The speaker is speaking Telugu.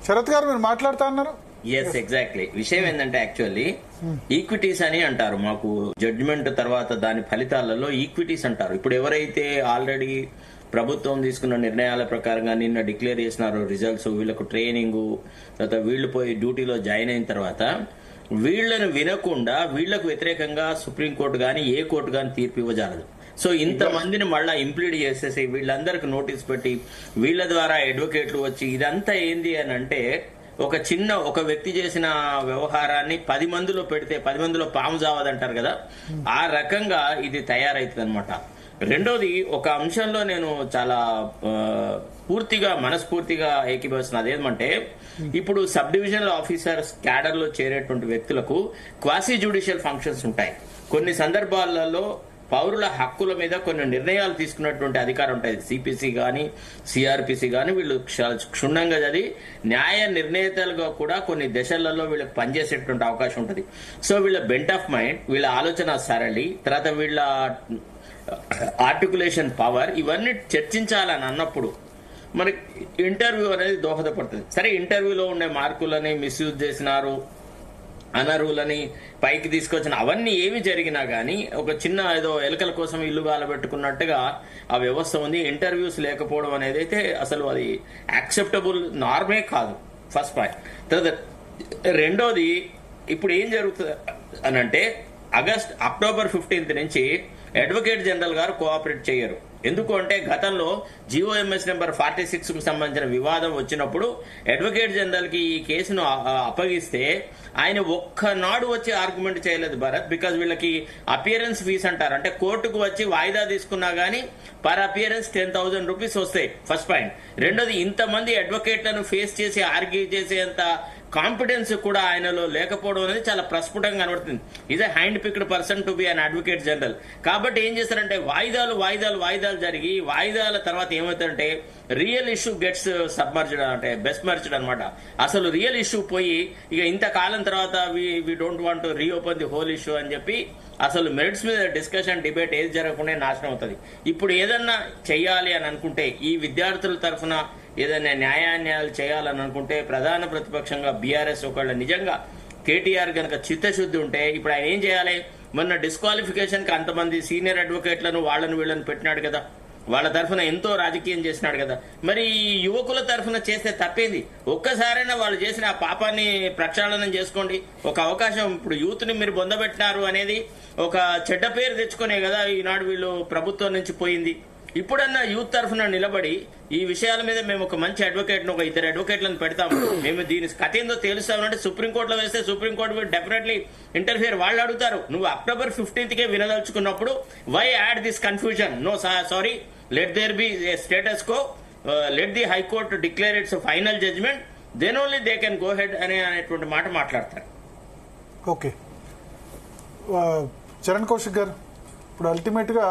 శరత్ గారు మీరు మాట్లాడుతా అన్నారు. Yes, exactly. విషయం ఏంటంటే యాక్చువల్లీ ఈక్విటీస్ అని అంటారు. మాకు జడ్జిమెంట్ తర్వాత దాని ఫలితాలలో ఈక్విటీస్ అంటారు. ఇప్పుడు ఎవరైతే ఆల్రెడీ ప్రభుత్వం తీసుకున్న నిర్ణయాల ప్రకారంగా నిన్న డిక్లేర్ చేసినారో రిజల్ట్స్, వీళ్ళకు ట్రైనింగ్, తర్వాత వీళ్ళు పోయి డ్యూటీలో జాయిన్ అయిన తర్వాత వీళ్లను వినకుండా వీళ్లకు వ్యతిరేకంగా సుప్రీంకోర్టు గాని ఏ కోర్టు గాని తీర్పు ఇవ్వజాలదు. సో ఇంతమందిని మళ్ళా ఇంప్లీడ్ చేసేసి వీళ్ళందరికి నోటీస్ పెట్టి వీళ్ళ ద్వారా అడ్వకేట్లు వచ్చి ఇదంతా ఏంది అని అంటే ఒక వ్యక్తి చేసిన వ్యవహారాన్ని 10 మందిలో పెడితే 10 మందిలో పాము జావదంటారు కదా, ఆ రకంగా ఇది తయారైతుంది అనమాట. రెండోది, ఒక అంశంలో నేను చాలా మనస్ఫూర్తిగా ఏకీభవిస్తున్నా. అదేమంటే ఇప్పుడు సబ్ డివిజనల్ ఆఫీసర్స్ క్యాడర్ లో చేరేటువంటి వ్యక్తులకు క్వాసీ జ్యుడిషియల్ ఫంక్షన్స్ ఉంటాయి. కొన్ని సందర్భాలలో పౌరుల హక్కుల మీద కొన్ని నిర్ణయాలు తీసుకున్నటువంటి అధికారం ఉంటుంది. సిపిసి గాని సిఆర్పిసి గాని వీళ్ళు క్షుణ్ణంగా చదివి న్యాయ నిర్ణేతలుగా కూడా కొన్ని దశలలో వీళ్ళకి పనిచేసేటువంటి అవకాశం ఉంటుంది. సో వీళ్ళ బెంట్ ఆఫ్ మైండ్, వీళ్ళ ఆలోచన సరళి, తర్వాత వీళ్ళ ఆర్టికులేషన్ పవర్, ఇవన్నీ చర్చించాలని అన్నప్పుడు మనకి ఇంటర్వ్యూ అనేది దోహదపడుతుంది. సరే, ఇంటర్వ్యూలో ఉండే మార్కులని మిస్యూజ్ చేసినారు, అనర్హులని పైకి తీసుకొచ్చిన అవన్నీ ఏమి జరిగినా గానీ ఒక చిన్న ఏదో ఎలుకల కోసం ఇల్లు గాలబెట్టుకున్నట్టుగా ఆ వ్యవస్థ ఉంది. ఇంటర్వ్యూస్ లేకపోవడం అనేది అయితే అసలు అది యాక్సెప్టబుల్ నార్మే కాదు. First point. తర్వాత రెండోది, ఇప్పుడు ఏం జరుగుతుంది అనంటే అక్టోబర్ 15 నుంచి అడ్వకేట్ జనరల్ గారు కోఆపరేట్ చేయరు. ఎందుకు అంటే గతంలో జిఓఎంఎస్ నెంబర్ 46 కు సంబంధించిన వివాదం వచ్చినప్పుడు అడ్వకేట్ జనరల్ కి ఈ కేసును అప్పగిస్తే ఆయన ఒక్కనాడు వచ్చి ఆర్గ్యుమెంట్ చేయలేదు భరత్. బికాజ్ వీళ్ళకి అపియరెన్స్ ఫీస్ అంటారు. అంటే కోర్టుకు వచ్చి వాయిదా తీసుకున్నా గానీ పర్ అపియరెన్స్ 10,000 రూపీస్ వస్తాయి. First point. రెండోది, ఇంతమంది అడ్వకేట్లను ఫేస్ చేసి ఆర్గ్యూ చేసేంత కాన్ఫిడెన్స్ కూడా ఆయనలో లేకపోవడం అనేది చాలా ప్రస్ఫుటంగా కనబడుతుంది. Is a hand picked person to be an advocate general. కాబట్టి ఏం చేస్తారంటే వాయిదాలు జరిగి వాయిదాల తర్వాత ఏమవుతుందంటే రియల్ ఇష్యూ గెట్స్ సబ్మర్జ్డ్, అంటే బెస్మర్జ్డ్ అనమాట. అసలు రియల్ ఇష్యూ పోయి ఇక ఇంతకాలం తర్వాత we don't want to reopen the whole issue అని చెప్పి అసలు మెరిట్స్ మీద డిస్కషన్ డిబేట్ ఏది జరగకుండా నాశనం అవుతుంది. ఇప్పుడు ఏదన్నా చెయ్యాలి అని అనుకుంటే, ఈ విద్యార్థుల తరఫున ఏదైనా న్యాయాన్యాయాలు చేయాలని అనుకుంటే ప్రధాన ప్రతిపక్షంగా బీఆర్ఎస్ ఒకళ్ళ నిజంగా కేటీఆర్ గనక చిత్తశుద్ధి ఉంటే ఇప్పుడు ఆయన ఏం చేయాలి? మొన్న డిస్క్వాలిఫికేషన్ కి అంతమంది సీనియర్ అడ్వకేట్లను వీళ్ళని పెట్టినాడు కదా, వాళ్ళ తరఫున ఎంతో రాజకీయం చేసినాడు కదా. మరి యువకుల తరఫున చేస్తే తప్పేంది? ఒక్కసారైనా వాళ్ళు చేసిన ఆ పాపాన్ని ప్రక్షాళనం చేసుకోండి. ఒక అవకాశం. ఇప్పుడు యూత్ ని మీరు బొందబెట్టినారు అనేది ఒక చెడ్డ పేరు తెచ్చుకునే కదా ఈనాడు వీళ్ళు ప్రభుత్వం నుంచి పోయింది. ఇప్పుడన్నా యూత్ తరఫున నిలబడి ఈ విషయాల మీద మేము ఒక మంచి అడ్వకేట్ ఒక 2 అడ్వకేట్లను పెడతాము, మేము దీని కథ ఏందో తెలుస్తామంటే సుప్రీంకోర్టులో వేస్తే సుప్రీంకోర్టు డెఫినెట్లీ ఇంటర్ఫియర్. వాళ్ళు అడుగుతారు, నువ్వు అక్టోబర్ 15కే వినదలుచుకున్నప్పుడు why add this confusion? No sorry, let there be status quo, let the high court declare its final judgement, then only they can go head అనేటువంటి మాట మాట్లాడతారు. ఓకే, చరణ్ కౌశిక్ గారు, ఇప్పుడు అల్టిమేట్ గా